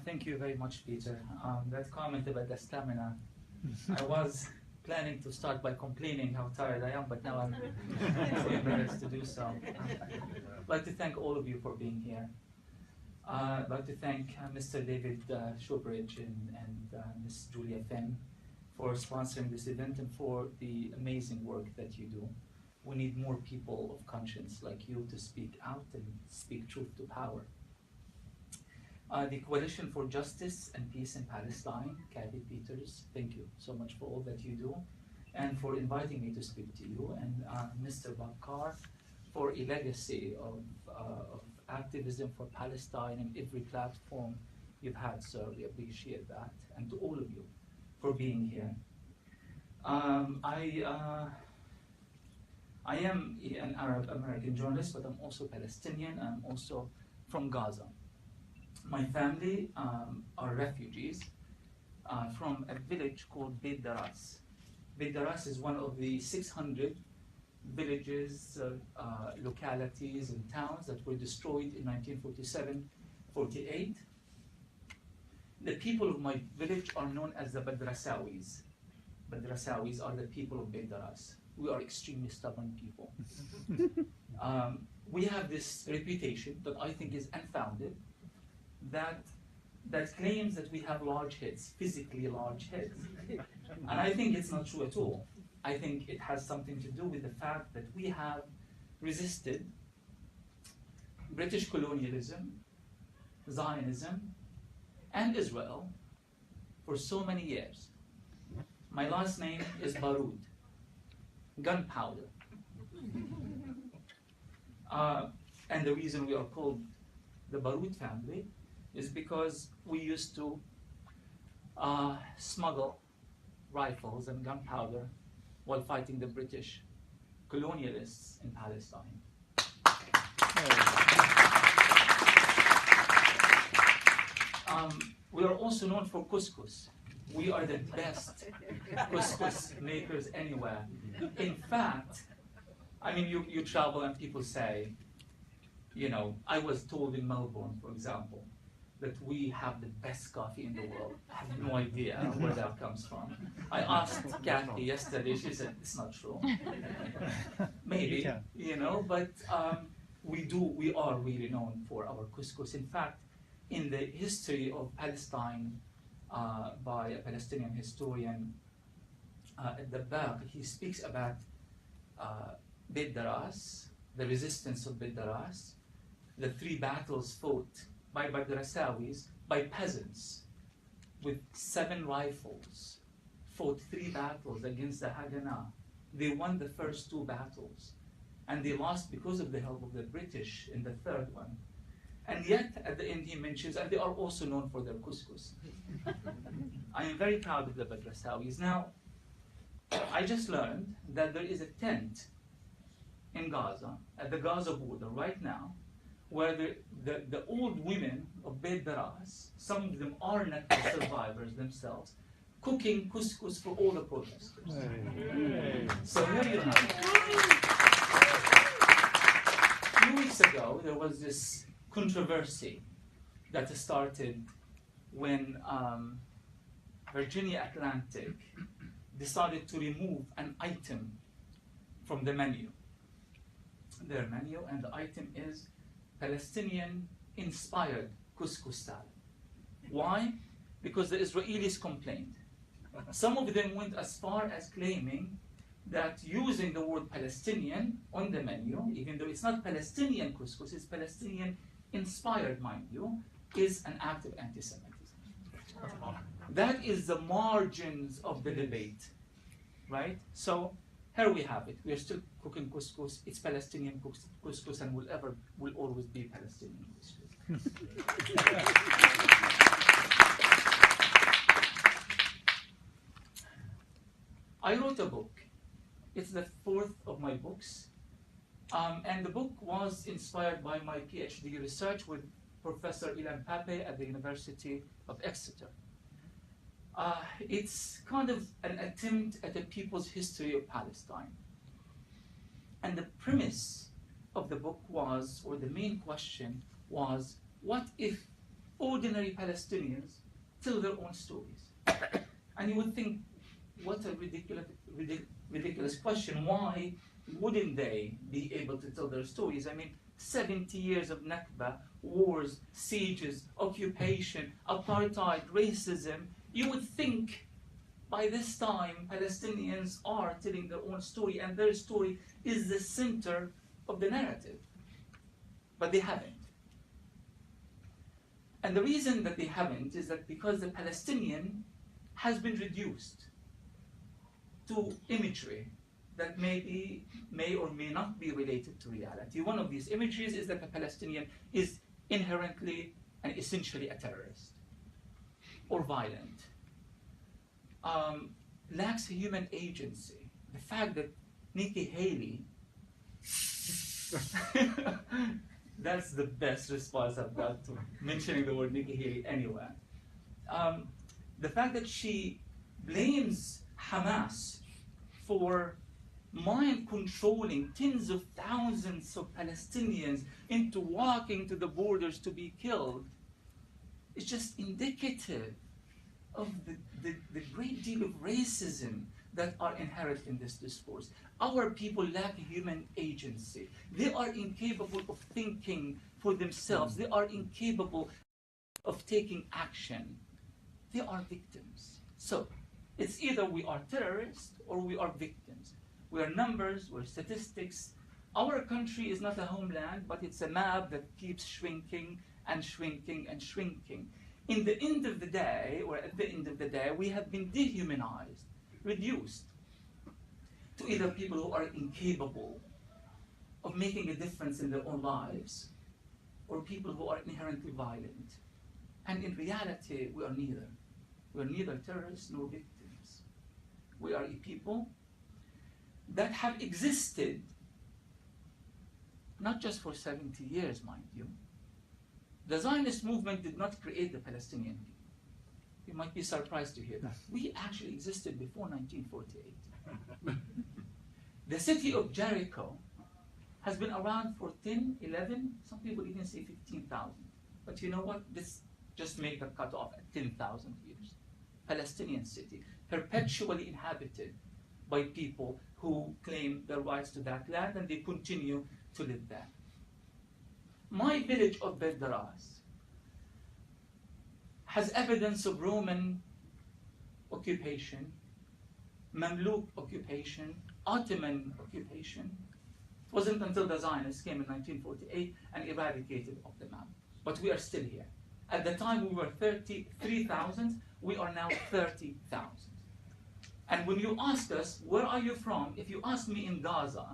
Thank you very much, Peter. That comment about the stamina, I was planning to start by complaining how tired I am, but now I'm doing my best to do so. I'd like to thank all of you for being here. I'd like to thank Mr. David Showbridge and Ms. Julia Finn for sponsoring this event and for the amazing work that you do. We need more people of conscience like you to speak out and speak truth to power. The Coalition for Justice and Peace in Palestine, Kathy Peters, thank you so much for all that you do and for inviting me to speak to you, and Mr. Bakkar for a legacy of activism for Palestine in every platform you've had, so we appreciate that, and to all of you for being here. I am an Arab American journalist, but I'm also Palestinian. I'm also from Gaza. My family are refugees from a village called Beit Daras. Beit Daras is one of the 600 villages, localities and towns that were destroyed in 1947-48. The people of my village are known as the Badrasawis. Badrasawis are the people of Beit Daras. We are extremely stubborn people. We have this reputation that I think is unfounded, that claims that we have large heads, physically large heads. And I think it's not true at all. I think it has something to do with the fact that we have resisted British colonialism, Zionism, and Israel for so many years. My last name is Baroud, gunpowder. And the reason we are called the Baroud family is because we used to smuggle rifles and gunpowder while fighting the British colonialists in Palestine. We are also known for couscous. We are the best couscous makers anywhere. In fact, I mean, you travel and people say, you know, I was told in Melbourne, for example, that we have the best coffee in the world. I have no idea where that comes from. I asked Kathy yesterday, she said, it's not true. Maybe, you know, but we are really known for our couscous. In fact, in the history of Palestine, by a Palestinian historian, at the back, he speaks about Beit Daras, the resistance of Beit Daras, the 3 battles fought by Badrasawis, by peasants, with 7 rifles, fought 3 battles against the Haganah. They won the first 2 battles, and they lost because of the help of the British in the 3rd one. And yet, at the end, he mentions, and they are also known for their couscous. I am very proud of the Badrasawis. Now, I just learned that there is a tent in Gaza, at the Gaza border right now, where the old women of Beit Daras, some of them are Nakba survivors themselves, cooking couscous for all the protesters. So here you have it. A few weeks ago, there was this controversy that started when Virginia Atlantic decided to remove an item from the menu. Their menu, and the item is Palestinian-inspired couscous salad. Why? Because the Israelis complained. Some of them went as far as claiming that using the word Palestinian on the menu, even though it's not Palestinian couscous, it's Palestinian-inspired, mind you, is an act of anti-Semitism. That is the margins of the debate, right? So here we have it. We are still cooking couscous. It's Palestinian couscous and will always be Palestinian couscous. I wrote a book. It's the 4th of my books. And the book was inspired by my PhD research with Professor Ilan Pape at the University of Exeter. It's kind of an attempt at a people's history of Palestine. And the premise of the book was, or the main question was, what if ordinary Palestinians tell their own stories. And you would think, what a ridiculous question. Why wouldn't they be able to tell their stories? I mean, 70 years of Nakba, wars, sieges, occupation, apartheid, racism. You would think by this time Palestinians are telling their own story, and their story is the center of the narrative. But they haven't. And the reason that they haven't is that because the Palestinian has been reduced to imagery that may or may not be related to reality. One of these imageries is that the Palestinian is inherently and essentially a terrorist or violent, lacks human agency. The fact that Nikki Haley, that's the best response I've got to mentioning the word Nikki Haley anywhere. The fact that she blames Hamas for mind-controlling tens of thousands of Palestinians into walking to the borders to be killed is just indicative of the great deal of racism that are inherent in this discourse. Our people lack human agency. They are incapable of thinking for themselves. They are incapable of taking action. They are victims. So, it's either we are terrorists or we are victims. We are numbers, we're statistics. Our country is not a homeland, but it's a map that keeps shrinking and shrinking and shrinking. In the end of the day, or at the end of the day, we have been dehumanized, reduced to either people who are incapable of making a difference in their own lives, or people who are inherently violent. And in reality, we are neither. We are neither terrorists nor victims. We are a people that have existed not just for 70 years, mind you. The Zionist movement did not create the Palestinian people. You might be surprised to hear that. We actually existed before 1948. The city of Jericho has been around for 10, 11, some people even say 15,000. But you know what? This just make the cutoff at 10,000 years. Palestinian city, perpetually inhabited by people who claim their rights to that land, and they continue to live there. My village of Beit Daras has evidence of Roman occupation, Mamluk occupation, Ottoman occupation. It wasn't until the Zionists came in 1948 and eradicated off the map. But we are still here. At the time we were 33,000, we are now 30,000. And when you ask us, where are you from? If you ask me in Gaza,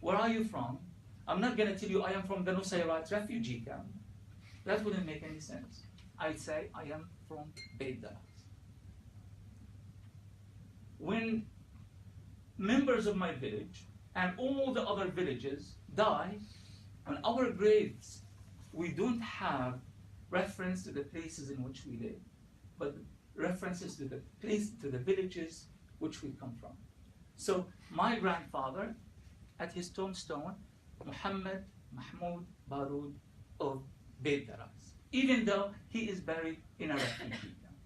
where are you from? I'm not going to tell you I am from the Nusayrat refugee camp. That wouldn't make any sense. I'd say I am from Beit Daras. When members of my village and all the other villages die, on our graves, we don't have reference to the places in which we live, but references to the place, to the villages which we come from. So my grandfather, at his tombstone, Muhammad Mahmoud Baroud of Beit Daras, even though he is buried in a refugee camp.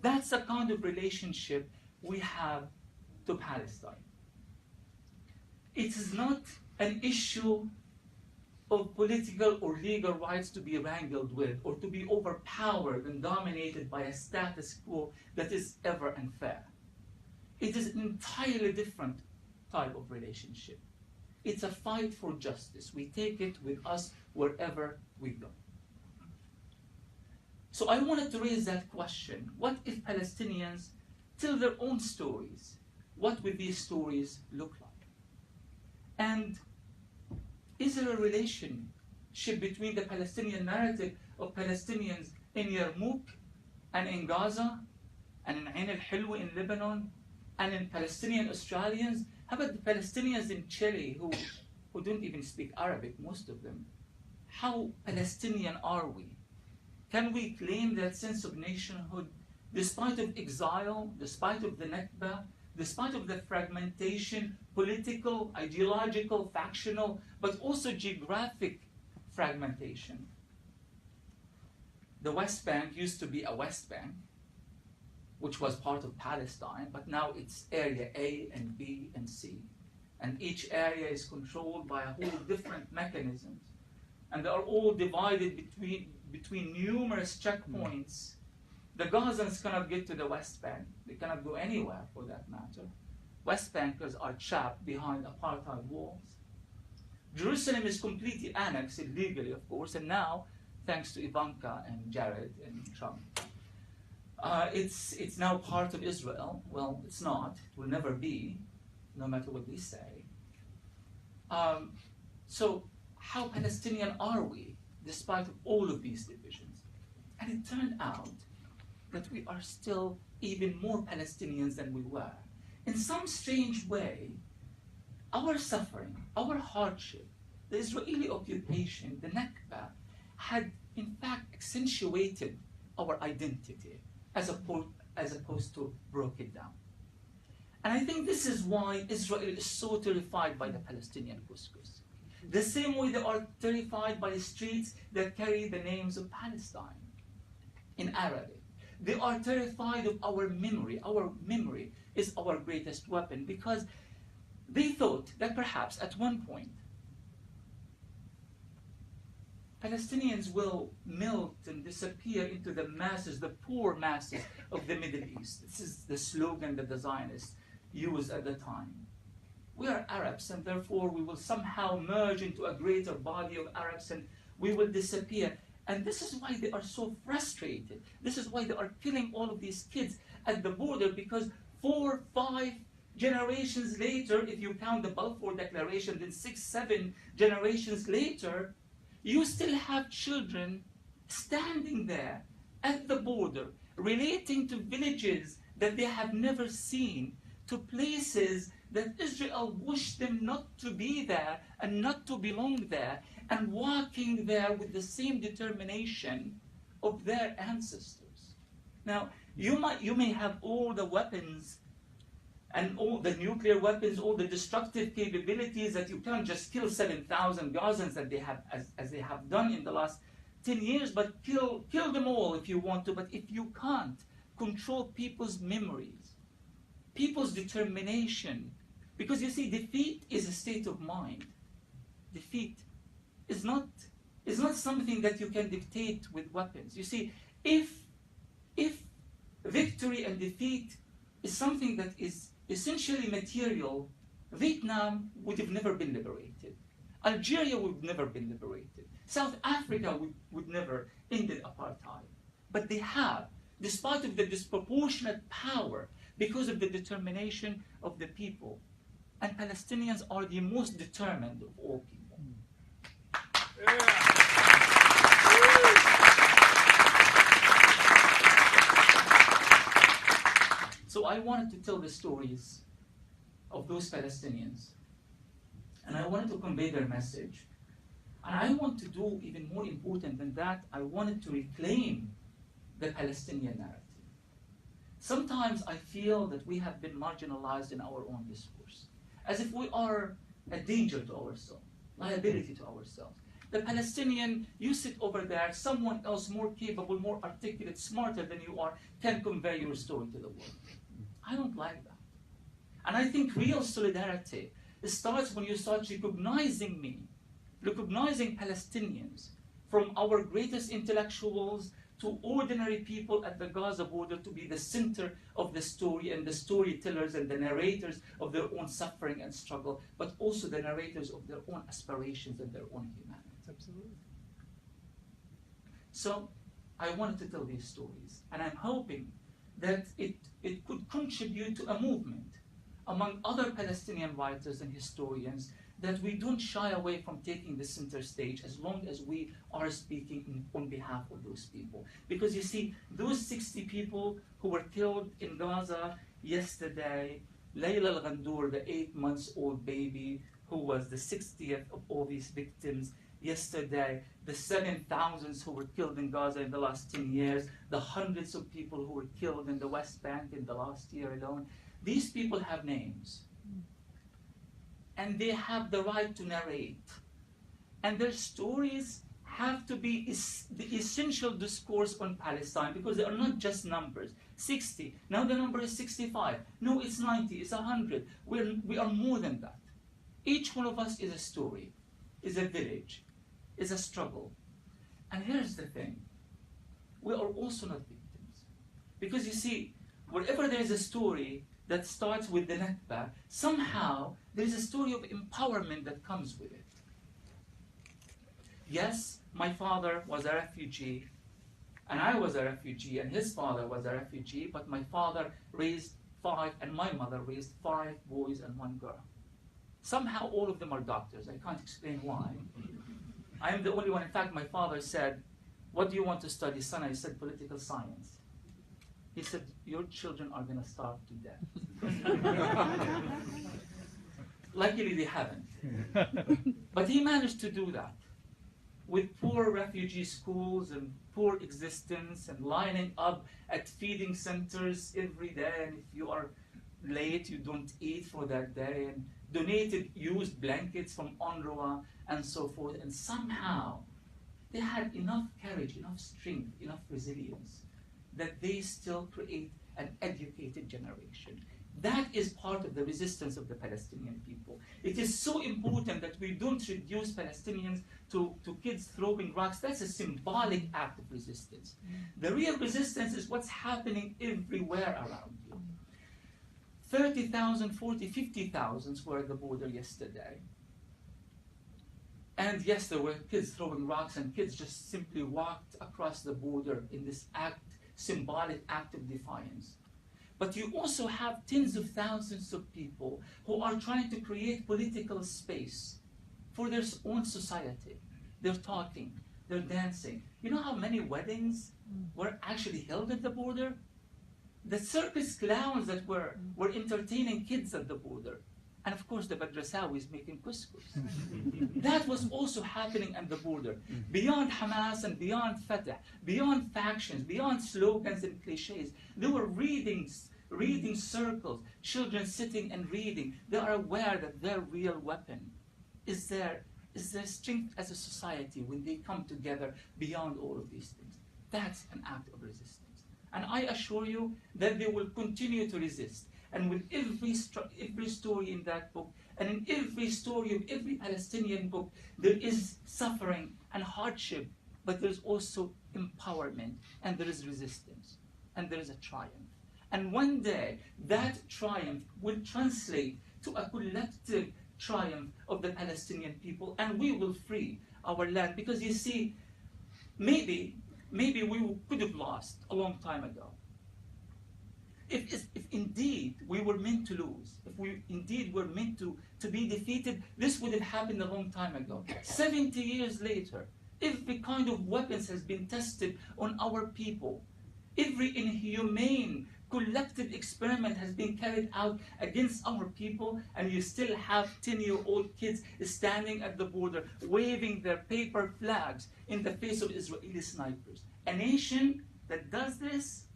That's the kind of relationship we have to Palestine. It is not an issue of political or legal rights to be wrangled with or to be overpowered and dominated by a status quo that is ever unfair. It is an entirely different type of relationship. It's a fight for justice. We take it with us wherever we go. So I wanted to raise that question. What if Palestinians tell their own stories? What would these stories look like? And is there a relationship between the Palestinian narrative of Palestinians in Yarmouk and in Gaza and in Ain al-Hilwa in Lebanon and in Palestinian Australians? How about the Palestinians in Chile who don't even speak Arabic, most of them? How Palestinian are we? Can we claim that sense of nationhood despite of exile, despite of the Nakba, despite of the fragmentation, political, ideological, factional, but also geographic fragmentation? the West Bank used to be a West Bank, which was part of Palestine, but now it's area A and B and C. And each area is controlled by a whole different mechanisms. And they are all divided between numerous checkpoints. The Gazans cannot get to the West Bank. They cannot go anywhere for that matter. West Bankers are trapped behind apartheid walls. Jerusalem is completely annexed illegally, of course, and now, thanks to Ivanka and Jared and Trump, it's now part of Israel. Well, it's not. It will never be, no matter what we say. So how Palestinian are we, despite all of these divisions? And it turned out that we are still even more Palestinians than we were. In some strange way, our suffering, our hardship, the Israeli occupation, the Nakba, had in fact accentuated our identity as opposed to broke it down. And I think this is why Israel is so terrified by the Palestinian couscous. The same way they are terrified by the streets that carry the names of Palestine in Arabic. They are terrified of our memory. Our memory is our greatest weapon, because they thought that perhaps at one point Palestinians will melt and disappear into the masses, the poor masses of the Middle East. This is the slogan that the Zionists used at the time. We are Arabs, and therefore we will somehow merge into a greater body of Arabs and we will disappear. And this is why they are so frustrated. This is why they are killing all of these kids at the border, because 4, 5 generations later, if you count the Balfour Declaration, then 6, 7 generations later, you still have children standing there at the border, relating to villages that they have never seen, to places that Israel wished them not to be there and not to belong there, and walking there with the same determination of their ancestors. Now, you may have all the weapons and all the nuclear weapons, all the destructive capabilities that you can't just kill 7,000 Gazans that they have, as they have done in the last 10 years, but kill them all if you want to. But if you can't control people's memories, people's determination, because you see, defeat is a state of mind. Defeat is not something that you can dictate with weapons. You see, if victory and defeat is something that is essentially material, Vietnam would have never been liberated. Algeria would have never been liberated. South Africa would never ended apartheid. But they have, despite of the disproportionate power, because of the determination of the people. And Palestinians are the most determined of all people. So I wanted to tell the stories of those Palestinians. And I wanted to convey their message. And I want to do even more important than that, I wanted to reclaim the Palestinian narrative. Sometimes I feel that we have been marginalized in our own discourse, as if we are a danger to ourselves, liability to ourselves. The Palestinian, you sit over there, someone else more capable, more articulate, smarter than you are, can convey your story to the world. I don't like that. And I think real solidarity starts when you start recognizing me, recognizing Palestinians, from our greatest intellectuals to ordinary people at the Gaza border, to be the center of the story and the storytellers and the narrators of their own suffering and struggle, but also the narrators of their own aspirations and their own humanity. Absolutely. So I wanted to tell these stories, and I'm hoping that it could contribute to a movement among other Palestinian writers and historians, that we don't shy away from taking the center stage as long as we are speaking on behalf of those people. Because you see, those 60 people who were killed in Gaza yesterday, Layla al-Ghandour, the 8-month-old baby, who was the 60th of all these victims yesterday, the 7,000 who were killed in Gaza in the last 10 years, the hundreds of people who were killed in the West Bank in the last year alone, these people have names. And they have the right to narrate. And their stories have to be the essential discourse on Palestine, because they are not just numbers. 60, now the number is 65, no, it's 90, it's 100. We are more than that. Each one of us is a story, is a village, is a struggle. And here's the thing, we are also not victims. Because you see, wherever there is a story that starts with the Nakba, somehow there is a story of empowerment that comes with it. Yes, my father was a refugee, and I was a refugee, and his father was a refugee, but my father raised 5, and my mother raised 5 boys and 1 girl. Somehow all of them are doctors. I can't explain why. I am the only one. In fact, my father said, "What do you want to study, son?" I said, "Political science." He said, "Your children are going to starve to death." Luckily, they haven't. But he managed to do that with poor refugee schools and poor existence, and lining up at feeding centers every day, and if you are late, you don't eat for that day, and donated used blankets from UNRWA and so forth. And somehow they had enough courage, enough strength, enough resilience that they still create an educated generation. That is part of the resistance of the Palestinian people. It is so important that we don't reduce Palestinians to kids throwing rocks. That's a symbolic act of resistance. The real resistance is what's happening everywhere around you. 30,000, 40, 50,000 were at the border yesterday. And yes, there were kids throwing rocks, and kids just simply walked across the border in this act, symbolic act of defiance. But you also have tens of thousands of people who are trying to create political space for their own society. They're talking, they're dancing. You know how many weddings were actually held at the border? The circus clowns that were entertaining kids at the border. And of course, the Badrasawi is making couscous. That was also happening at the border. Beyond Hamas and beyond Fatah, beyond factions, beyond slogans and cliches, there were reading circles, children sitting and reading. They are aware that their real weapon is their strength as a society when they come together beyond all of these things. That's an act of resistance. And I assure you that they will continue to resist. And with every story in that book, and in every story of every Palestinian book, there is suffering and hardship, but there's also empowerment, and there is resistance, and there is a triumph. And one day, that triumph will translate to a collective triumph of the Palestinian people, and we will free our land. Because you see, maybe we could have lost a long time ago. If indeed we were meant to lose, if we indeed were meant to be defeated, this would have happened a long time ago. 70 years later, every kind of weapons has been tested on our people. Every inhumane collective experiment has been carried out against our people, and you still have 10-year-old kids standing at the border, waving their paper flags in the face of Israeli snipers. A nation that does this,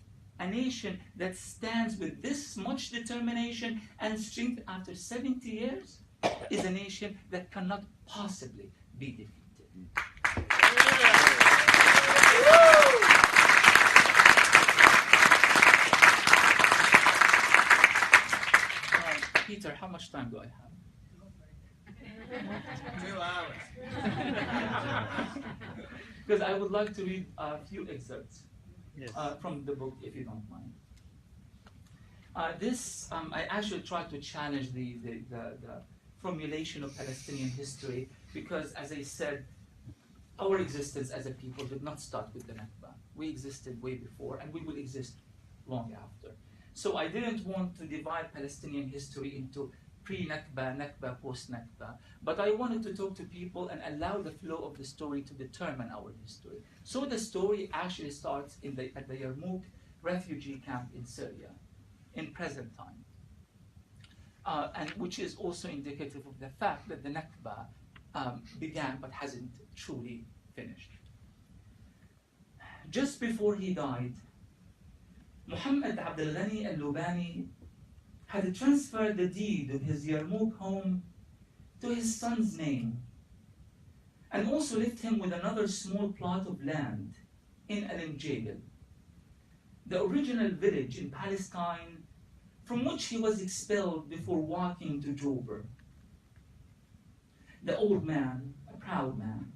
a nation that stands with this much determination and strength after 70 years, is a nation that cannot possibly be defeated. Peter, how much time do I have? 2 hours. Because I would like to read a few excerpts. Yes. From the book, if you don't mind. I actually tried to challenge the formulation of Palestinian history, because, as I said, our existence as a people did not start with the Nakba. We existed way before, and we will exist long after. So I didn't want to divide Palestinian history into pre-Nakba, Nakba, post-Nakba, but I wanted to talk to people and allow the flow of the story to determine our history. So the story actually starts at the Yarmouk refugee camp in Syria, in present time, and which is also indicative of the fact that the Nakba began but hasn't truly finished. Just before he died, Muhammad Abdul Ghani al-Lubani had transferred the deed of his Yarmouk home to his son's name. and also left him with another small plot of land in Al-Mjayl, the original village in Palestine from which he was expelled before walking to Jober. The old man, a proud man,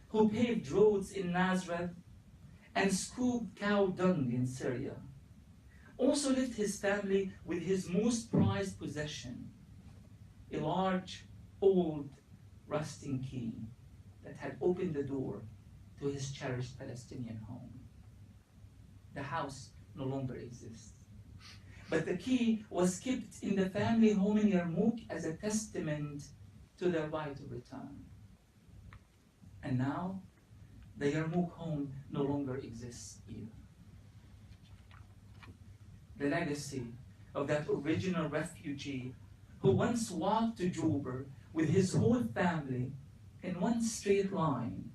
who paved roads in Nazareth and scooped cow dung in Syria, also left his family with his most prized possession, a large, old, rusting key that had opened the door to his cherished Palestinian home. The house no longer exists, but the key was kept in the family home in Yarmouk as a testament to their right of return. And now, the Yarmouk home no longer exists either. The legacy of that original refugee who once walked to Jober with his whole family in one straight line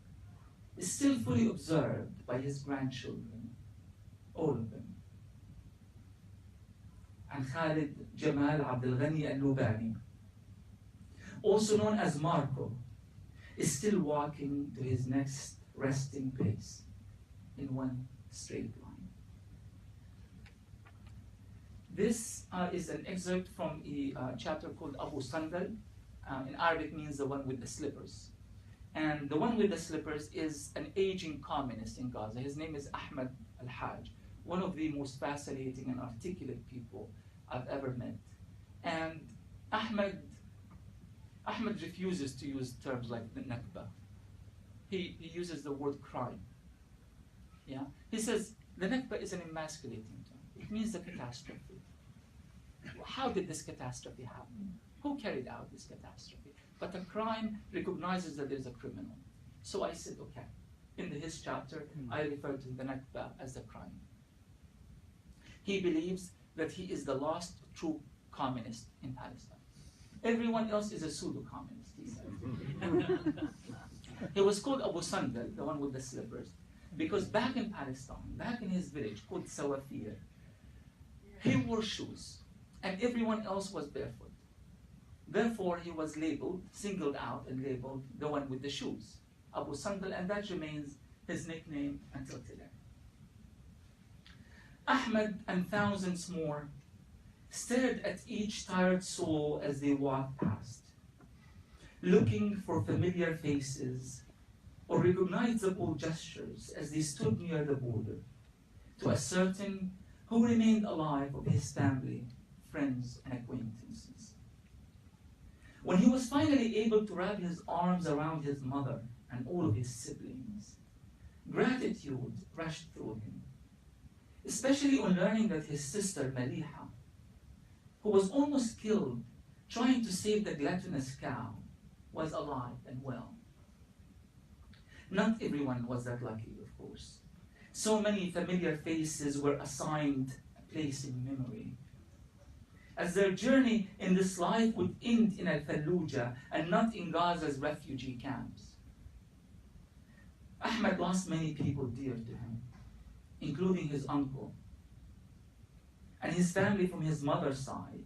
is still fully observed by his grandchildren, all of them. And Khalid Jamal Abdel Ghani Al-Nubani, also known as Marco, is still walking to his next resting place in one straight line. This is an excerpt from a chapter called Abu Sandal. In Arabic means the one with the slippers. And the one with the slippers is an aging communist in Gaza. His name is Ahmed Al-Haj, one of the most fascinating and articulate people I've ever met. And Ahmed refuses to use terms like the Nakba. He uses the word crime. Yeah? He says the Nakba is an emasculating term. It means the catastrophe. How did this catastrophe happen? Who carried out this catastrophe? But a crime recognizes that there's a criminal. So I said, okay, in his chapter, I refer to the Nakba as the crime. He believes that he is the last true communist in Palestine. Everyone else is a pseudo-communist, he said. He was called Abu Sandal, the one with the slippers, because back in Palestine, back in his village called Sawafir, he wore shoes, and everyone else was barefoot. Therefore, he was labeled, singled out and labeled the one with the shoes, Abu Sandal, and that remains his nickname until today. Ahmed and thousands more stared at each tired soul as they walked past, looking for familiar faces or recognizable gestures as they stood near the border to ascertain who remained alive of his family, friends, and acquaintances. When he was finally able to wrap his arms around his mother and all of his siblings, gratitude rushed through him, especially on learning that his sister Maliha, who was almost killed trying to save the gluttonous cow, was alive and well. Not everyone was that lucky, of course. So many familiar faces were assigned a place in memory, as their journey in this life would end in Al-Fallujah and not in Gaza's refugee camps. Ahmed lost many people dear to him, including his uncle and his family from his mother's side,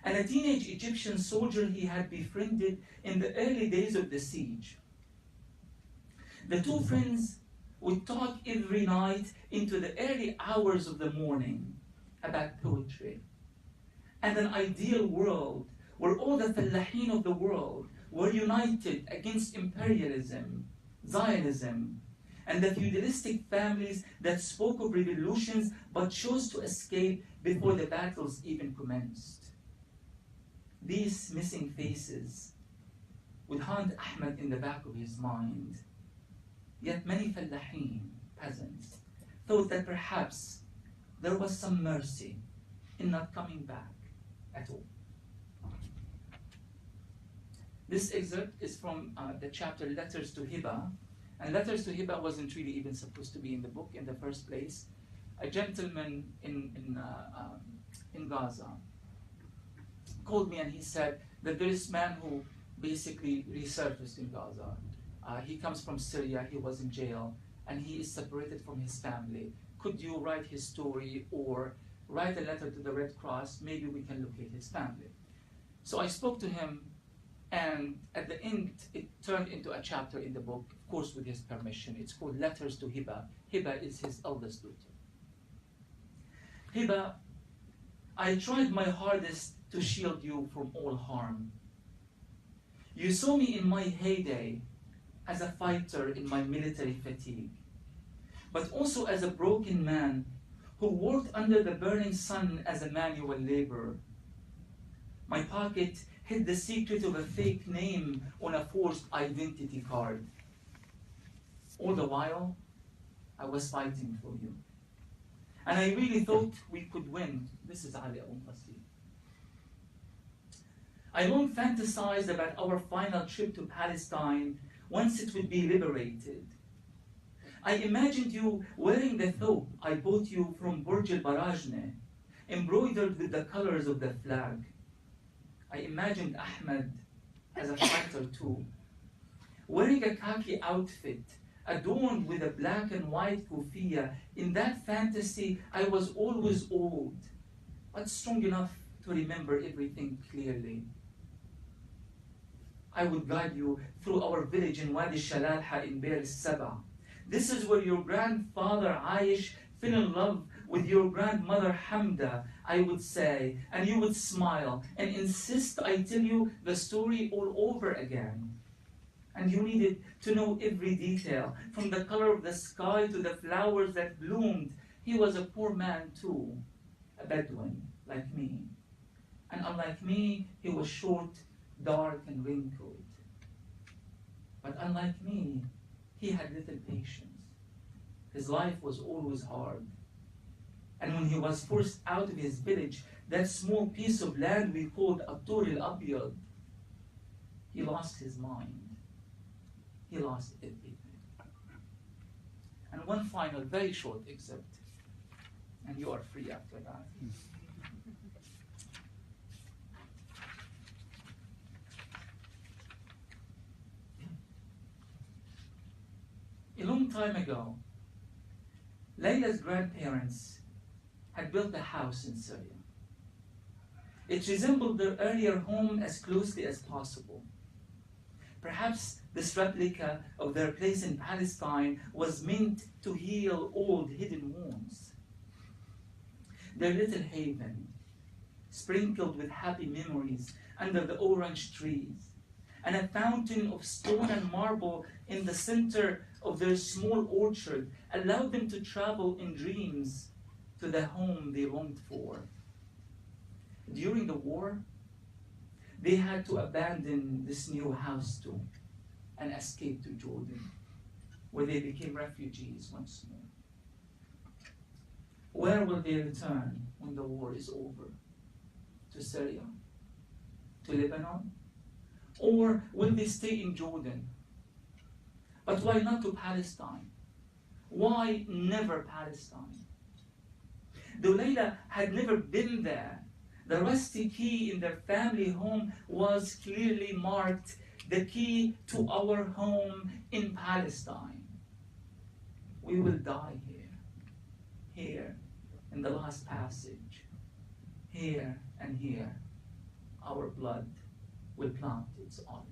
and a teenage Egyptian soldier he had befriended in the early days of the siege. The two friends would talk every night into the early hours of the morning about poetry and an ideal world where all the fallahin of the world were united against imperialism, Zionism, and the feudalistic families that spoke of revolutions but chose to escape before the battles even commenced. These missing faces would haunt Ahmed in the back of his mind. Yet many fallahin, peasants, thought that perhaps there was some mercy in not coming back at all. This excerpt is from the chapter Letters to Hiba, and Letters to Hiba wasn't really even supposed to be in the book in the first place. A gentleman in Gaza called me and he said that there is a man who basically resurfaced in Gaza. He comes from Syria, he was in jail, and he is separated from his family. Could you write his story or write a letter to the Red Cross? Maybe we can locate his family. So I spoke to him And at the end, it turned into a chapter in the book, of course with his permission. It's called Letters to Hiba. Hiba is his eldest daughter. Hiba, I tried my hardest to shield you from all harm. You saw me in my heyday as a fighter in my military fatigue, but also as a broken man who worked under the burning sun as a manual laborer. My pocket hid the secret of a fake name on a forced identity card. All the while, I was fighting for you. And I really thought we could win. This is Ali al-Qassi. I long fantasized about our final trip to Palestine once it would be liberated. I imagined you wearing the thobe I bought you from Burj al-Barajne, embroidered with the colors of the flag. I imagined Ahmed as a fighter too, wearing a khaki outfit, adorned with a black and white kufiya. In that fantasy, I was always old, but strong enough to remember everything clearly. I would guide you through our village in Wadi Shalalha in Bir al-Saba. This is where your grandfather Aish fell in love with your grandmother Hamda, I would say, and you would smile and insist I tell you the story all over again. And you needed to know every detail, from the color of the sky to the flowers that bloomed. He was a poor man too, a Bedouin like me. And unlike me, he was short, dark, and wrinkled. But unlike me, he had little patience. His life was always hard. And when he was forced out of his village, that small piece of land we called At-Tur al-Abyad, he lost his mind. He lost everything. And one final, very short excerpt, and you are free after that. A long time ago, Layla's grandparents had built a house in Syria. It resembled their earlier home as closely as possible. Perhaps this replica of their place in Palestine was meant to heal old hidden wounds. Their little haven, sprinkled with happy memories under the orange trees, and a fountain of stone and marble in the center of their small orchard allowed them to travel in dreams to the home they longed for. During the war, they had to abandon this new house too and escape to Jordan, where they became refugees once more. Where will they return when the war is over? To Syria? To Lebanon? Or will they stay in Jordan? But why not to Palestine? Why never Palestine? Though Layla had never been there, the rusty key in their family home was clearly marked, the key to our home in Palestine. We will die here, in the last passage, here and here, our blood will plant its olive.